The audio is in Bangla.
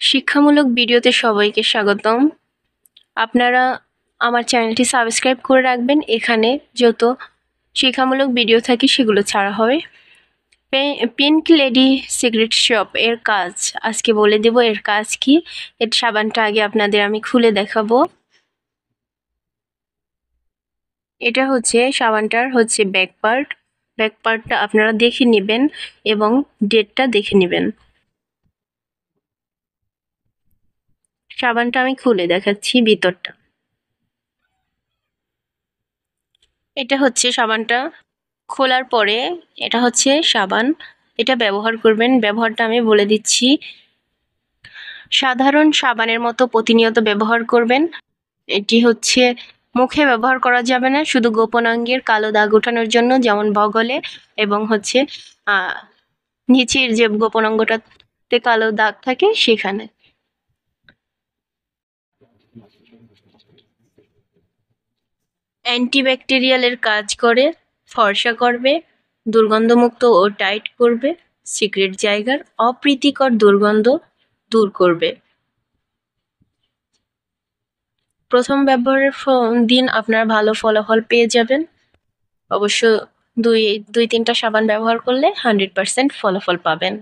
শিক্ষামূলক ভিডিওতে সবাইকে স্বাগতম। আপনারা আমার চ্যানেলটি সাবস্ক্রাইব করে রাখবেন। এখানে যত শিক্ষামূলক ভিডিও থাকে সেগুলো ছাড়া হবে। পিঙ্ক লেডি সিক্রেট শপ এর কাজ আজকে বলে দেব। এর কাজ কি? এর সাবানটা আগে আপনাদের আমি খুলে দেখাবো। এটা হচ্ছে সাবানটার ব্যাক পার্টটা আপনারা দেখে নেবেন এবং ডেটটা দেখে নেবেন। সাবানটা আমি খুলে দেখাচ্ছি ভিতরটা। এটা হচ্ছে সাবানটা খোলার পরে এটা হচ্ছে সাবান। এটা ব্যবহার করবেন। ব্যবহারটা আমি বলে দিচ্ছি। সাধারণ সাবানের মতো প্রতিনিয়ত ব্যবহার করবেন। এটি হচ্ছে মুখে ব্যবহার করা যাবে না, শুধু গোপনাঙ্গের কালো দাগ ওঠানোর জন্য, যেমন বগলে এবং নিচের যে গোপনাঙ্গটাতে কালো দাগ থাকে সেখানে। অ্যান্টিব্যাকটেরিয়ালের কাজ করে, ফর্সা করবে, দুর্গন্ধমুক্ত ও টাইট করবে, সিক্রেট জায়গার অপ্রীতিকর দুর্গন্ধ দূর করবে। প্রথম ব্যবহারের দিন আপনার ভালো ফলাফল পেয়ে যাবেন। অবশ্য দুই তিনটা সাবান ব্যবহার করলে 100% ফলাফল পাবেন।